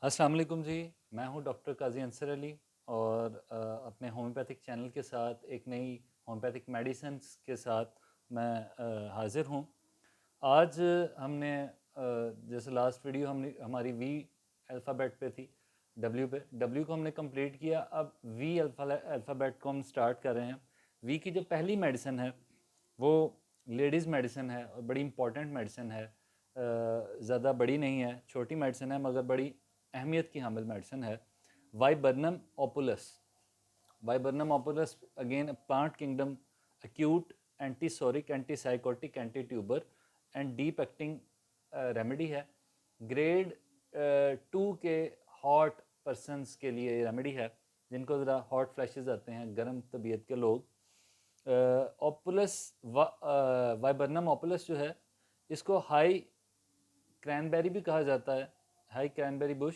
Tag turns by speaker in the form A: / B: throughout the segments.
A: अस्सलाम वालेकुम जी। मैं हूं डॉक्टर काजी अंसर अली और अपने होम्योपैथिक चैनल के साथ एक नई होम्योपैथिक मेडिसिन्स के साथ मैं हाज़िर हूं। आज हमने जैसे लास्ट वीडियो हमने हमारी वी अल्फ़ाबेट पे थी, डब्ल्यू पे, डब्ल्यू को हमने कंप्लीट किया। अब वी अल्फ़ाबेट को हम स्टार्ट कर रहे हैं। वी की जो पहली मेडिसिन है वो लेडीज़ मेडिसिन है और बड़ी इंपॉर्टेंट मेडिसिन है। ज़्यादा बड़ी नहीं है, छोटी मेडिसिन है मगर बड़ी अहमियत की हामिल मेडिसिन है। Viburnum opulus. Viburnum opulus again plant kingdom, acute antipsoric, antipsychotic, anti tuber and deep acting remedy है। ग्रेड 2 के हॉट पर्सनस के लिए ये रेमेडी है जिनको ज़रा हॉट फ्लैशेस आते हैं, गर्म तबीयत के लोग। ओपुलस वाइबर्नम ओपुलस जो है इसको हाई क्रैनबेरी भी कहा जाता है, हाई क्रैनबेरी बुश।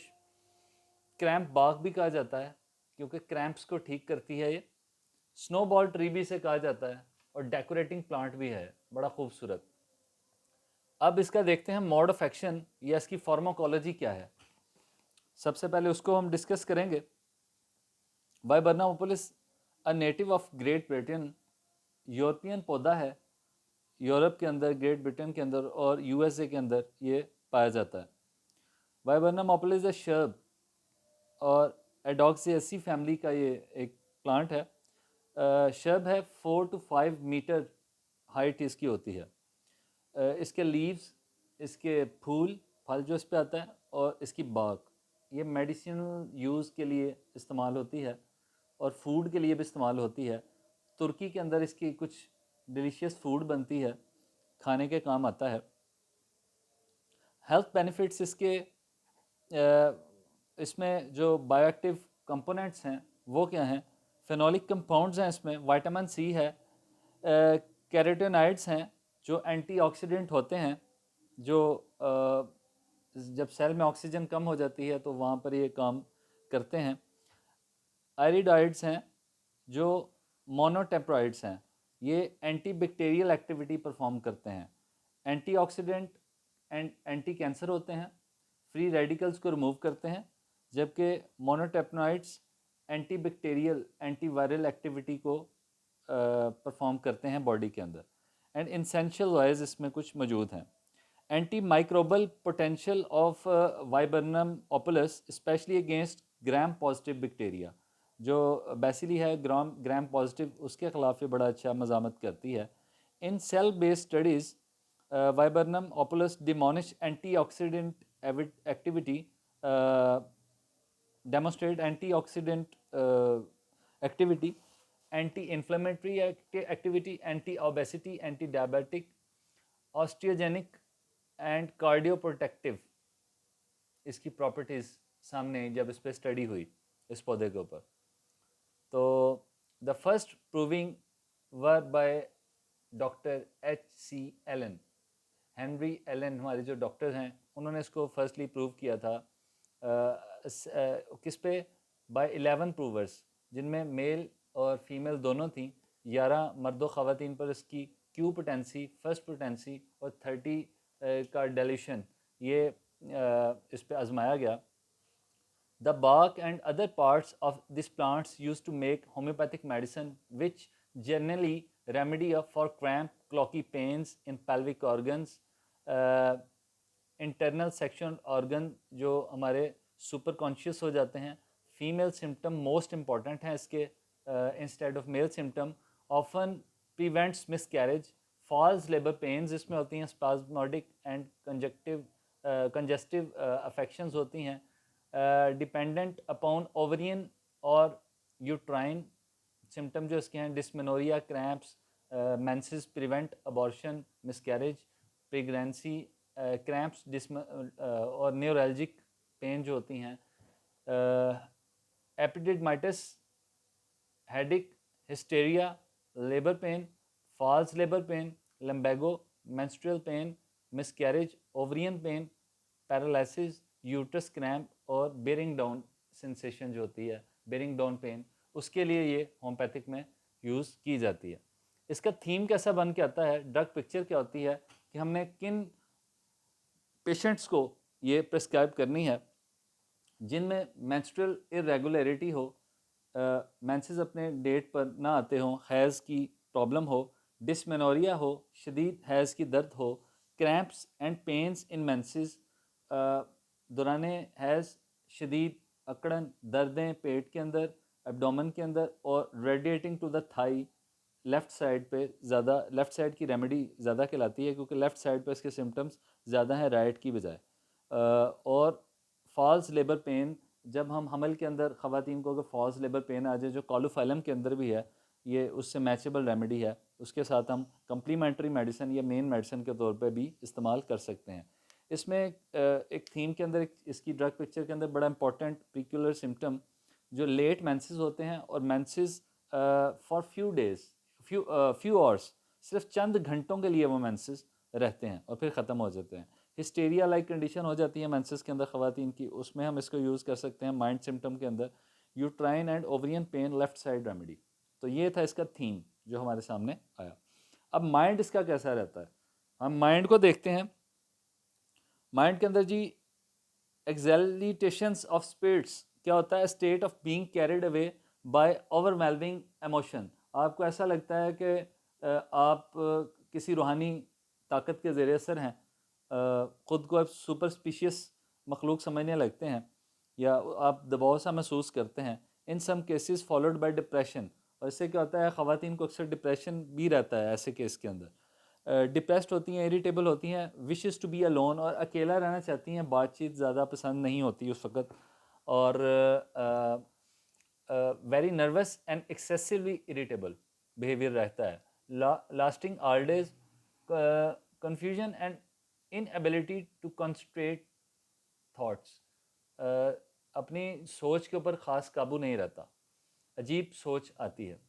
A: क्रैम्प बाग भी कहा जाता है क्योंकि क्रैम्प्स को ठीक करती है ये। स्नोबॉल ट्री भी इसे कहा जाता है और डेकोरेटिंग प्लांट भी है, बड़ा खूबसूरत। अब इसका देखते हैं मोड ऑफ एक्शन या इसकी फार्माकोलॉजी क्या है। सबसे पहले उसको हम डिस्कस करेंगे। Viburnum opulus a native of great Britain, European पौधा है। यूरोप के अंदर, ग्रेट ब्रिटेन के अंदर और यूएसए के अंदर ये पाया जाता है। वाइबर्नम ओपुलिस अ शर्ब और एडॉक्सिएसी फैमिली का ये एक प्लांट है। शर्ब है, 4 to 5 मीटर हाइट इसकी होती है। इसके लीव्स, इसके फूल, फल जो इस पे आता है और इसकी बाग, ये मेडिसिनल यूज़ के लिए इस्तेमाल होती है और फूड के लिए भी इस्तेमाल होती है। तुर्की के अंदर इसकी कुछ डिलीशियस फूड बनती है, खाने के काम आता है। हेल्थ बेनिफिट्स इसके इसमें जो बायोएक्टिव कंपोनेंट्स हैं वो क्या हैं? फेनोलिक कंपाउंड्स हैं, इसमें विटामिन सी है, कैरोटीनॉइड्स हैं जो एंटीऑक्सीडेंट होते हैं, जो जब सेल में ऑक्सीजन कम हो जाती है तो वहाँ पर ये काम करते हैं। आयरिडॉइड्स हैं जो मोनोटेप्रॉइड्स हैं, ये एंटी बैक्टीरियल एक्टिविटी परफॉर्म करते हैं। एंटीऑक्सीडेंट एंड एंटी कैंसर होते हैं, फ्री रेडिकल्स को रिमूव करते हैं, जबकि monoterpenoids anti bacterial, anti viral activity को परफॉर्म करते हैं बॉडी के अंदर। एंड इंसेंशियल वाइज इसमें कुछ मौजूद हैं। Anti microbial potential of viburnum opulus specially against gram positive bacteria, जो बेसिली है ग्राम पॉजिटिव, उसके खिलाफ ये बड़ा अच्छा मजामत करती है। In cell based studies viburnum opulus diminish antioxidant activity, demonstrate antioxidant activity, anti-inflammatory activity, anti-obesity, anti-diabetic, osteogenic and cardioprotective इसकी प्रॉपर्टीज़ सामने जब इस पर स्टडी हुई इस पौधे के ऊपर, तो the first proving were by doctor H.C. Allen. Henry Allen हमारे जो डॉक्टर हैं उन्होंने इसको फर्स्टली प्रूव किया था। किस पे? बाय 11 प्रूवर्स, जिनमें मेल और फीमेल दोनों थी। 11 मर्दों ख़वातीन पर इसकी क्यू पोटेंसी, फर्स्ट पोटेंसी और 30 का डेल्यूशन ये इस पे आजमाया गया। The bark and other parts of these plants used to make homeopathic medicine, which generally remedy for cramp, cloaky pains in pelvic organs, internal section organ जो हमारे super conscious हो जाते हैं। फीमेल सिम्टम मोस्ट इंपॉर्टेंट हैं इसके instead of male symptom. Often prevents miscarriage, false labour pains इसमें होती हैं, स्पाज्मोडिक एंड कंजस्टिव अफेक्शंस होती हैं। डिपेंडेंट अपॉन ओवरियन और यूट्राइन सिम्टम जो इसके हैं, dysmenorrhoea, cramps, menses, prevent abortion, miscarriage, pregnancy, cramps और न्यूरल्जिक पेन जो होती हैं, epididymitis, headache, hysteria, labour pain, false labour pain, lumbago, menstrual pain, miscarriage, ovarian pain, paralysis, uterus cramp और bearing down sensation जो होती है, बेरिंग डाउन पेन, उसके लिए ये होम्योपैथिक में यूज़ की जाती है। इसका थीम कैसा बन के आता है, ड्रग पिक्चर क्या होती है कि हमने किन पेशेंट्स को ये प्रिस्क्राइब करनी है। जिनमें मेंस्ट्रुअल इरेगुलरिटी हो, मेंसेस अपने डेट पर ना आते हों, हैज़ की प्रॉब्लम हो, डिसमेनोरिया हो, शदीद हैज़ की दर्द हो, cramps and pains in menses, दौराने हैज़ शदीद अकड़न दर्दें पेट के अंदर, एब्डोमेन के अंदर, और radiating to the thigh, left side पे ज़्यादा, लेफ़्ट साइड की रेमेडी ज़्यादा कहलाती है क्योंकि लेफ़्ट साइड पे इसके सिम्टम्स ज़्यादा हैं राइट की बजाय। और फॉल्स लेबर पेन, जब हम हमल के अंदर ख़वातीन को अगर फॉल्स लेबर पेन आ जाए, जो कॉलोफाइलम के अंदर भी है, ये उससे मैचेबल रेमेडी है, उसके साथ हम कम्प्लीमेंट्री मेडिसिन या मेन मेडिसिन के तौर पे भी इस्तेमाल कर सकते हैं। इसमें एक थीम के अंदर, इसकी ड्रग पिक्चर के अंदर बड़ा इंपॉर्टेंट प्रिक्यूलर सिम्टम जो लेट मेंसेस होते हैं, और menses for few days, few hours, सिर्फ चंद घंटों के लिए वो मेंसेस रहते हैं और फिर ख़त्म हो जाते हैं। हिस्टेरिया लाइक कंडीशन हो जाती है मेंसेस के अंदर ख़वातीन की, उसमें हम इसको यूज़ कर सकते हैं माइंड सिम्टम के अंदर, uterine and ovarian pain left side remedy. तो ये था इसका थीम जो हमारे सामने आया। अब माइंड इसका कैसा रहता है, हम माइंड को देखते हैं। माइंड के अंदर जी एक्सैल्टेशंस ऑफ स्पिरिट्स क्या होता है, state of being carried away by overwhelming emotion. आपको ऐसा लगता है कि आप किसी रूहानी ताकत के ज़ेर असर हैं, ख़ुद को आप सुपरस्टिशियस मखलूक समझने लगते हैं, या आप दबाव सा महसूस करते हैं। In some cases followed by depression, और इससे क्या होता है, ख़वातीन को अक्सर डिप्रेशन भी रहता है ऐसे केस के अंदर। डिप्रेस्ड होती हैं, इरिटेबल होती हैं, विशेस टू बी अलोन, और अकेला रहना चाहती हैं, बातचीत ज़्यादा पसंद नहीं होती उस वक़्त, और very nervous and excessively irritable behaviour रहता है। Lasting all days, confusion and inability to concentrate thoughts, अपनी सोच के ऊपर ख़ास काबू नहीं रहता, अजीब सोच आती है।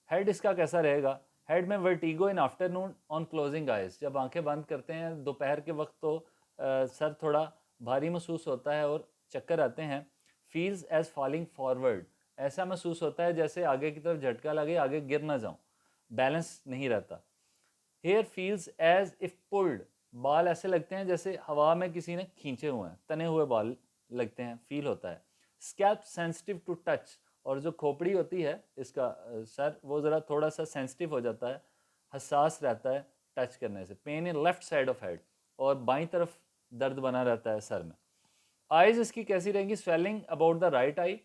A: हेड इसका कैसा रहेगा, हेड में vertigo in afternoon on closing eyes, जब आंखें बंद करते हैं दोपहर के वक्त तो सर थोड़ा भारी महसूस होता है और चक्कर आते हैं। फील्स एज फॉलिंग फॉरवर्ड, ऐसा महसूस होता है जैसे आगे की तरफ झटका लगे, आगे गिर ना जाऊं, बैलेंस नहीं रहता। Hair feels as if pulled, बाल ऐसे लगते हैं जैसे हवा में किसी ने खींचे हुए हैं, तने हुए बाल लगते हैं, फील होता है। स्कैल्प सेंसिटिव टू टच, और जो खोपड़ी होती है इसका सर, वो ज़रा थोड़ा सा सेंसिटिव हो जाता है, हसास रहता है टच करने से। Pain in left side of head, और बाईं तरफ दर्द बना रहता है सर में। आइज इसकी कैसी रहेंगी, swelling about the right I,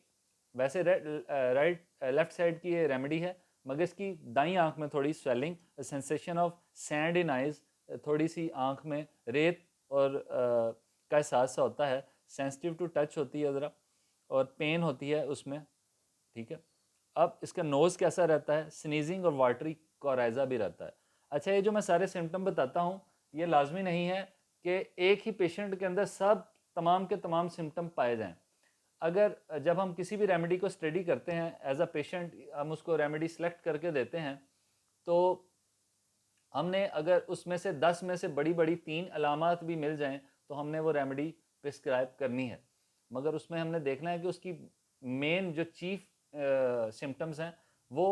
A: वैसे राइट लेफ्ट साइड की ये रेमेडी है, मगर इसकी दाई आंख में थोड़ी swelling, sensation of sand in eyes, थोड़ी सी आंख में रेत और का एहसास सा होता है, सेंसिटिव टू टच होती है ज़रा, और पेन होती है उसमें, ठीक है। अब इसका नोज़ कैसा रहता है, स्नीजिंग और वाटरी कोराइजा भी रहता है। अच्छा, ये जो मैं सारे सिम्टम बताता हूँ, ये लाजमी नहीं है कि एक ही पेशेंट के अंदर सब तमाम के तमाम सिम्टम पाए जाएं। अगर जब हम किसी भी रेमेडी को स्टडी करते हैं एज अ पेशेंट, हम उसको रेमेडी सेलेक्ट करके देते हैं, तो हमने अगर उसमें से 10 में से बड़ी बड़ी 3 अलामात भी मिल जाएं तो हमने वो रेमेडी प्रिस्क्राइब करनी है, मगर उसमें हमने देखना है कि उसकी मेन जो चीफ सिम्टम्स हैं वो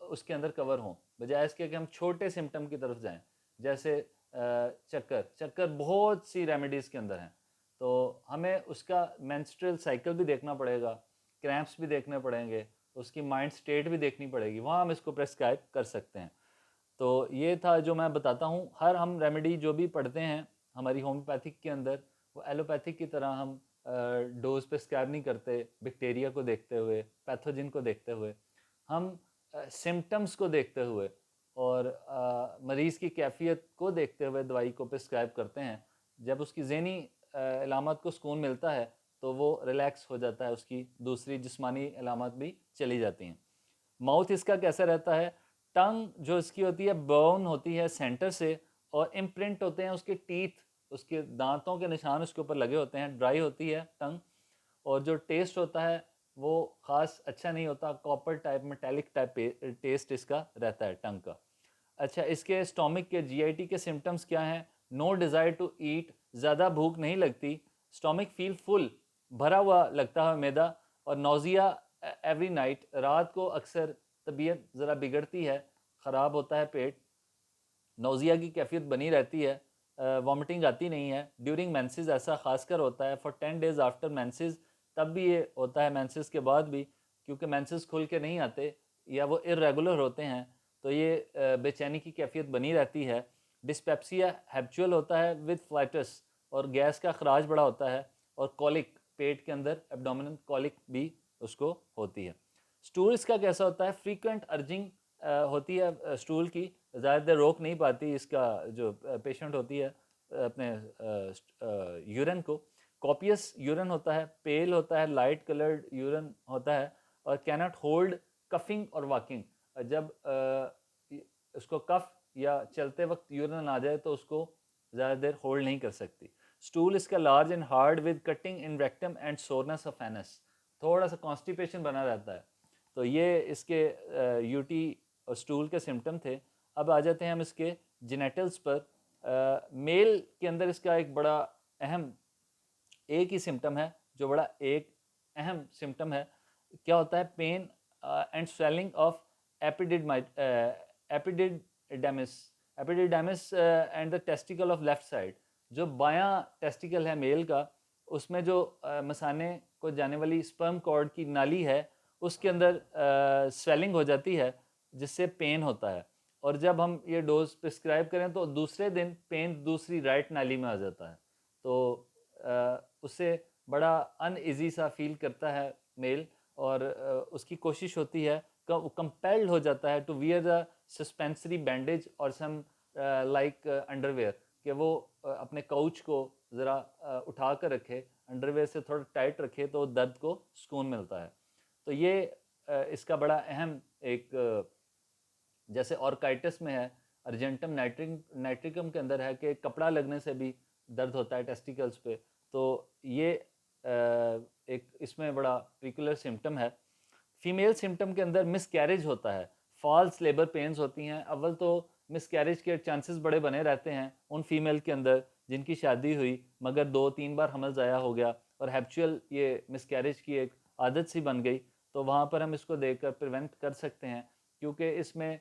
A: उसके अंदर कवर हों, बजाय इसके कि हम छोटे सिम्टम की तरफ जाएं। जैसे चक्कर, चक्कर बहुत सी रेमेडीज़ के अंदर हैं, तो हमें उसका मेंस्ट्रुअल साइकिल भी देखना पड़ेगा, क्रैम्प्स भी देखने पड़ेंगे, उसकी माइंड स्टेट भी देखनी पड़ेगी, वहाँ हम इसको प्रेस्क्राइब कर सकते हैं। तो ये था जो मैं बताता हूँ। हर हम रेमेडी जो भी पढ़ते हैं हमारी होम्योपैथिक के अंदर, वो एलोपैथिक की तरह हम डोज प्रिस्क्राइब नहीं करते, बैक्टीरिया को देखते हुए, पैथोजन को देखते हुए, हम सिम्टम्स को देखते हुए और मरीज़ की कैफियत को देखते हुए दवाई को प्रिस्क्राइब करते हैं। जब उसकी ज़हनी अलामत को सुकून मिलता है तो वो रिलैक्स हो जाता है, उसकी दूसरी जिस्मानी अलामत भी चली जाती हैं। माउथ इसका कैसा रहता है, टंग जो इसकी होती है बर्न होती है सेंटर से, और इम्प्रिंट होते हैं उसके टीथ, उसके दांतों के निशान उसके ऊपर लगे होते हैं, ड्राई होती है टंग, और जो टेस्ट होता है वो ख़ास अच्छा नहीं होता, copper type metallic type taste इसका रहता है टंग का। अच्छा, इसके स्टोमिक के जीआईटी के सिम्टम्स क्या हैं, नो डिज़ायर टू ईट, ज़्यादा भूख नहीं लगती, स्टोमिक फील फुल, भरा हुआ लगता है मैदा, और नोज़िया एवरी नाइट, रात को अक्सर तबीयत ज़रा बिगड़ती है, ख़राब होता है पेट, नोज़िया की कैफियत बनी रहती है, वॉमिटिंग आती नहीं है। ड्यूरिंग मेंसेस ऐसा खासकर होता है। फॉर 10 डेज आफ्टर मेंसेस तब भी ये होता है, मेंसेस के बाद भी, क्योंकि मेंसेस खुल के नहीं आते या वो इरेगुलर होते हैं, तो ये बेचैनी की कैफियत बनी रहती है। डिस्पेप्सिया हैप्चुअल होता है विद फ्लाइटस, और गैस का खराज बड़ा होता है, और कॉलिक, पेट के अंदर एब्डोमिनल कॉलिक भी उसको होती है। स्टूल इसका कैसा होता है? फ्रीक्वेंट अर्जिंग होती है स्टूल की, ज़्यादा देर रोक नहीं पाती इसका जो पेशेंट होती है अपने यूरिन को। कॉपियस यूरिन होता है, पेल होता है, लाइट कलर्ड यूरिन होता है, और कैनॉट होल्ड कफिंग और वॉकिंग। जब उसको कफ या चलते वक्त यूरिन आ जाए तो उसको ज़्यादा देर होल्ड नहीं कर सकती। स्टूल इसका large and hard with cutting in rectum and soreness of anus, थोड़ा सा कॉन्स्टिपेशन बना रहता है। तो ये इसके यूटी और स्टूल के सिम्टम थे। अब आ जाते हैं हम इसके जेनेटल्स पर। मेल के अंदर इसका एक बड़ा अहम एक ही सिम्टम है जो बड़ा एक अहम सिम्टम है। क्या होता है? Pain and swelling of epididymis epididymis and the testicle of left side. जो बायां टेस्टिकल है मेल का, उसमें जो मसाने को जाने वाली स्पर्म कॉर्ड की नाली है, उसके अंदर स्वेलिंग हो जाती है, जिससे पेन होता है। और जब हम ये डोज प्रिस्क्राइब करें तो दूसरे दिन पेन दूसरी राइट नाली में आ जाता है। तो उससे बड़ा अनइजी सा फील करता है मेल, और उसकी कोशिश होती है, कंपेल्ड हो जाता है to wear a suspensory bandage और सम लाइक अंडरवेयर, कि वो अपने काउच को ज़रा उठा कर रखे, अंडरवेयर से थोड़ा टाइट रखे, तो दर्द को सुकून मिलता है। तो ये इसका बड़ा अहम एक जैसे ऑर्काइटिस में है, अर्जेंटम नाइट्रिकम के अंदर है कि कपड़ा लगने से भी दर्द होता है टेस्टिकल्स पे। तो ये एक इसमें बड़ा पर्टिकुलर सिम्टम है। फीमेल सिम्टम के अंदर मिसकैरेज होता है, फॉल्स लेबर पेन्स होती हैं। अव्वल तो मिसकैरेज के चांसेस बड़े बने रहते हैं उन फीमेल के अंदर जिनकी शादी हुई मगर 2-3 बार हमल ज़ाया हो गया और हैप्चुअल ये मिसकैरेज की एक आदत सी बन गई। तो वहाँ पर हम इसको देखकर प्रिवेंट कर सकते हैं, क्योंकि इसमें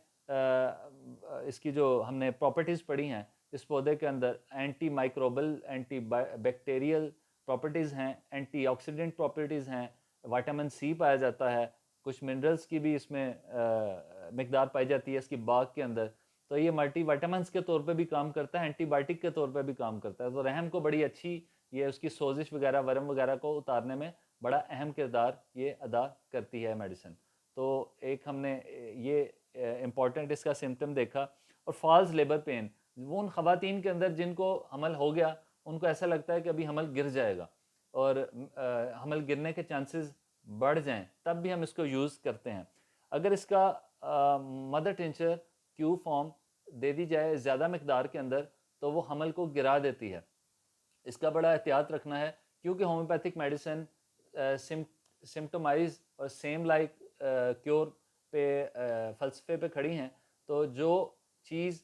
A: इसकी जो हमने प्रॉपर्टीज़ पढ़ी हैं, इस पौधे के अंदर anti microbial, anti bacterial properties हैं, एंटीऑक्सीडेंट प्रॉपर्टीज़ हैं, विटामिन सी पाया जाता है, कुछ मिनरल्स की भी इसमें मिकदार पाई जाती है इसकी बाग के अंदर। तो ये मल्टी विटामिन्स के तौर पे भी काम करता है, एंटीबायोटिक के तौर पे भी काम करता है। तो रहम को बड़ी अच्छी, ये उसकी सोजिश वगैरह, वर्म वगैरह को उतारने में बड़ा अहम किरदार ये अदा करती है मेडिसिन। तो एक हमने ये इम्पॉर्टेंट इसका सिम्टम देखा। और फॉल्स लेबर पेन, वो उन ख़वातीन के अंदर जिनको हमल हो गया, उनको ऐसा लगता है कि अभी हमल गिर जाएगा और हमल गिरने के चांसेस बढ़ जाएं, तब भी हम इसको यूज़ करते हैं। अगर इसका मदर टिंचर क्यू फॉर्म दे दी जाए ज़्यादा मकदार के अंदर, तो वो हमल को गिरा देती है। इसका बड़ा एहतियात रखना है, क्योंकि होम्योपैथिक मेडिसिन सिम्टोमाइज और सेम लाइक क्योर पे फ़लसफ़े पे खड़ी हैं। तो जो चीज़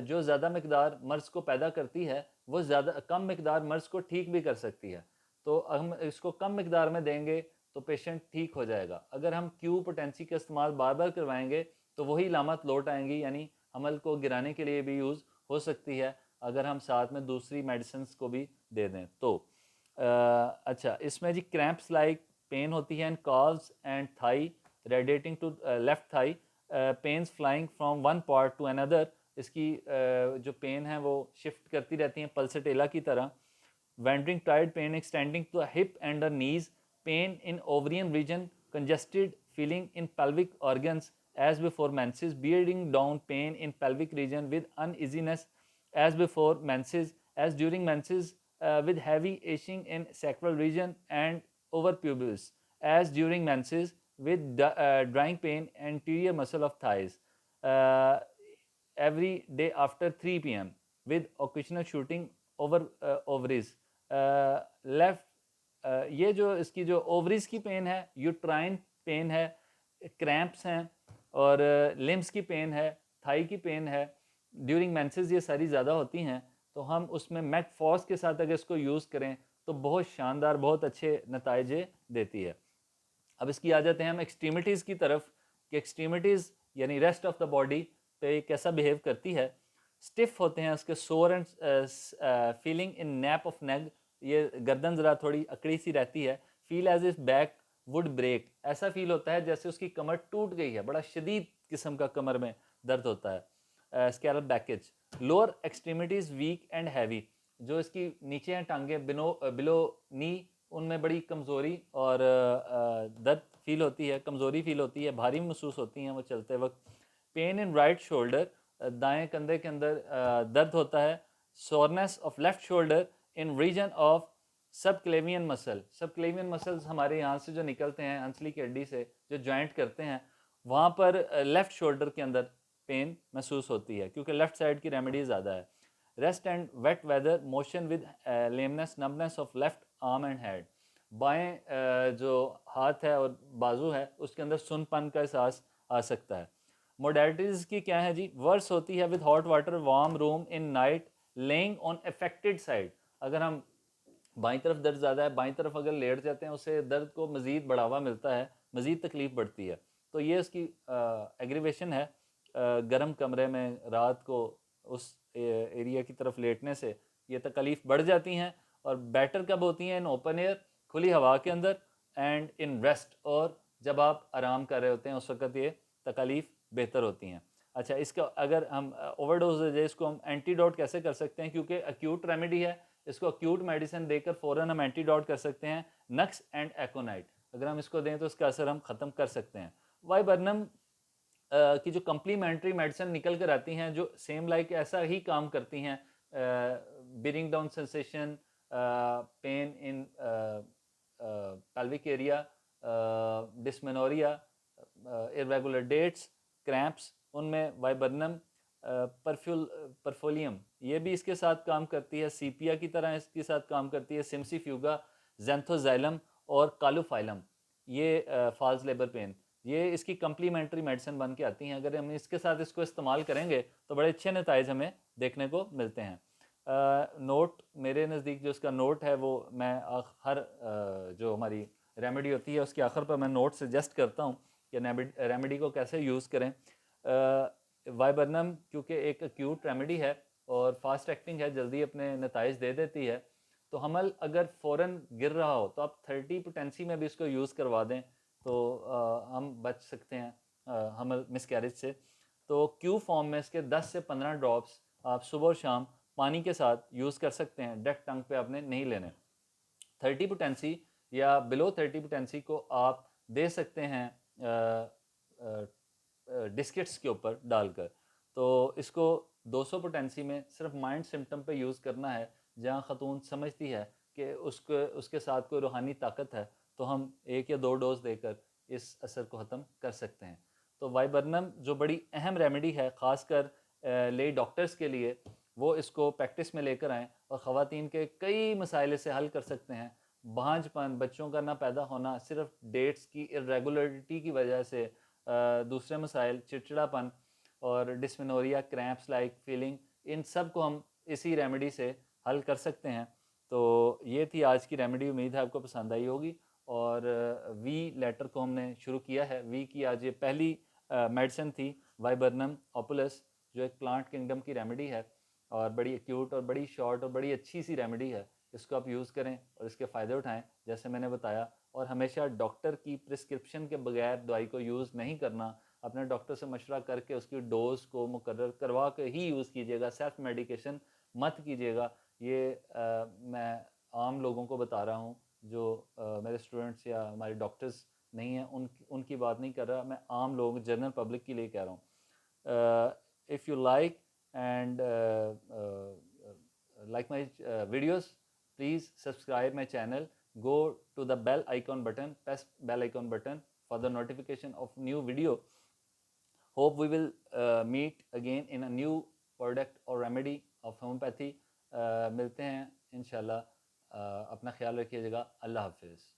A: जो ज़्यादा मकदार मर्ज़ को पैदा करती है, वो ज़्यादा कम मकदार मर्ज़ को ठीक भी कर सकती है। तो हम इसको कम मकदार में देंगे तो पेशेंट ठीक हो जाएगा। अगर हम क्यू पोटेंसी का इस्तेमाल बार बार करवाएंगे तो वही लामत लौट आएंगी, यानी हमल को गिराने के लिए भी यूज़ हो सकती है अगर हम साथ में दूसरी मेडिसिन को भी दे दें तो। अच्छा, इसमें जी क्रैम्प्स लाइक पेन होती है in calves and thigh radiating to left thigh, pains flying from one part to another. इसकी जो पेन है वो शिफ्ट करती रहती हैं पल्सेटेला की तरह। wandering tide pain extending to the hip and the knees, pain in ovarian region, congested feeling in pelvic organs as before menses, bearing down pain in pelvic region with uneasiness as before menses, as during menses, with heavy itching in sacral region and over pubis, as during menses with drying pain anterior muscle of thighs, uh, every day after 3 p.m. with occasional shooting over ovaries, left. ये जो इसकी जो ovaries की pen है, uterine pen है, cramps हैं और limbs की पेन है, थाई की पेन है, ड्यूरिंग मेंसेस ये सारी ज़्यादा होती हैं। तो हम उसमें मेटफॉस के साथ अगर इसको यूज़ करें तो बहुत शानदार, बहुत अच्छे नताइज देती है। अब इसकी आ जाते हैं हम एक्सट्रीमिटीज़ की तरफ कि एक्सट्रीमिटीज़ यानी रेस्ट ऑफ द बॉडी पे कैसा बिहेव करती है। स्टिफ होते हैं उसके, sore and feeling in nape of neck, ये गर्दन ज़रा थोड़ी अकड़ी सी रहती है। Feel as if back would break, ऐसा फील होता है जैसे उसकी कमर टूट गई है, बड़ा शदीद किस्म का कमर में दर्द होता है। Scalp backache, lower extremities weak and heavy, जो इसकी नीचे हैं टांगे बिलो नी, उनमें बड़ी कमज़ोरी और दर्द फील होती है, कमज़ोरी फील होती है, भारी महसूस होती हैं वो चलते वक्त। पेन इन राइट शोल्डर, दाएं कंधे के अंदर दर्द होता है। Soreness of left shoulder in region of subclavian muscle, subclavian muscles हमारे यहाँ से जो निकलते हैं अंसली की हड्डी से, जो जॉइंट करते हैं, वहाँ पर लेफ्ट शोल्डर के अंदर पेन महसूस होती है क्योंकि लेफ्ट साइड की रेमेडी ज़्यादा है। Rest and wet weather, motion with lameness numbness of left arm and head, बाएं जो हाथ है और बाजू है उसके अंदर सुनपन का एहसास आ सकता है। मोडेलिटीज़ की क्या है जी, वर्स होती है with hot water warm room in night laying on affected side, अगर हम बाईं तरफ दर्द ज़्यादा है, बाईं तरफ अगर लेट जाते हैं उससे दर्द को मज़ीद बढ़ावा मिलता है, मज़ीद तकलीफ़ बढ़ती है। तो ये उसकी एग्रीवेशन है। गर्म कमरे में रात को उस एरिया की तरफ लेटने से ये तकलीफ़ बढ़ जाती हैं, और बेटर कब होती हैं, इन ओपन एयर, खुली हवा के अंदर, एंड इन रेस्ट, और जब आप आराम कर रहे होते हैं उस वक्त ये तकलीफ़ बेहतर होती हैं। अच्छा, इसका अगर हम ओवरडोज है इसको हम एंटीडोट कैसे कर सकते हैं, क्योंकि एक्यूट रेमेडी है, इसको एक्यूट मेडिसिन देकर फ़ौरन हम एंटीडोट कर सकते हैं। नक्स एंड एकोनाइट अगर हम इसको दें तो इसका असर हम ख़त्म कर सकते हैं। वाइबर्नम की जो कम्प्लीमेंट्री मेडिसिन निकल कर आती हैं जो सेम लाइक ऐसा ही काम करती हैं, bearing down sensation, pain in pelvic area, dysmenorrhoea, irregular dates, cramps, उनमें वाइबर्नम परफोलियम ये भी इसके साथ काम करती है, सीपिया की तरह इसके साथ काम करती है, सिमसीफ्यूगा, जेंथोजाइलम और कालूफाइलम, ये फॉल्स लेबर पेन, ये इसकी कम्प्लीमेंट्री मेडिसिन बन के आती हैं। अगर हम इसके साथ इसको इस्तेमाल करेंगे तो बड़े अच्छे नताइज हमें देखने को मिलते हैं। नोट मेरे नज़दीक जो इसका नोट है वो मैं हर जो हमारी रेमेडी होती है उसके आखिर पर मैं नोट सजेस्ट करता हूँ कि रेमेडी को कैसे यूज़ करें। वाइबर्नम क्योंकि एक एक्यूट रेमेडी है और फास्ट एक्टिंग है, जल्दी अपने नताइज दे देती है, तो हमल अगर फ़ौरन गिर रहा हो तो आप 30 पोटेंसी में भी इसको यूज़ करवा दें तो हम बच सकते हैं हमल मिसकैरेज से। तो क्यू फॉर्म में इसके 10 से 15 ड्रॉप्स आप सुबह और शाम पानी के साथ यूज़ कर सकते हैं, डायरेक्ट टंग पे आपने नहीं लेने। 30 पोटेंसी या बिलो 30 पोटेंसी को आप दे सकते हैं डिस्किट्स के ऊपर डालकर। तो इसको 200 पोटेंसी में सिर्फ माइंड सिम्टम पे यूज़ करना है, जहाँ ख़तून समझती है कि उसके साथ कोई रूहानी ताकत है, तो हम 1 या 2 डोज देकर इस असर को ख़त्म कर सकते हैं। तो वाइबर्नम जो बड़ी अहम रेमेडी है ख़ासकर ले डॉक्टर्स के लिए, वो इसको प्रैक्टिस में लेकर आएँ और ख़वातीन के कई मसाइल से हल कर सकते हैं। भांजपन, बच्चों का ना पैदा होना सिर्फ डेट्स की इरेगुलरिटी की वजह से, दूसरे मसाइल चिड़चिड़ापन और डिस्मेनोरिया, क्रैम्प्स लाइक फीलिंग, इन सब को हम इसी रेमेडी से हल कर सकते हैं। तो ये थी आज की रेमेडी, उम्मीद है आपको पसंद आई होगी। और वी लेटर को हमने शुरू किया है, वी की आज ये पहली मेडिसिन थी, वाइबर्नम ओपुलस, जो एक प्लांट किंगडम की रेमेडी है और बड़ी एक्यूट और बड़ी शॉर्ट और बड़ी अच्छी सी रेमेडी है। इसको आप यूज़ करें और इसके फ़ायदे उठाएं जैसे मैंने बताया, और हमेशा डॉक्टर की प्रिस्क्रिप्शन के बगैर दवाई को यूज़ नहीं करना, अपने डॉक्टर से मशवरा करके उसकी डोज को मुकर्रर करवा के ही यूज़ कीजिएगा, सेल्फ मेडिकेशन मत कीजिएगा। ये मैं आम लोगों को बता रहा हूँ जो मेरे स्टूडेंट्स या हमारे डॉक्टर्स नहीं हैं, उनकी बात नहीं कर रहा, मैं आम लोग जनरल पब्लिक के लिए कह रहा हूँ। If you like and like my videos, please subscribe my channel, go to the bell icon button, press bell icon button for the notification of new video. Hope we will meet again in a new product or remedy of homeopathy. मिलते हैं इंशाल्लाह। अपना ख्याल रखिएगा। अल्लाह हाफिज़।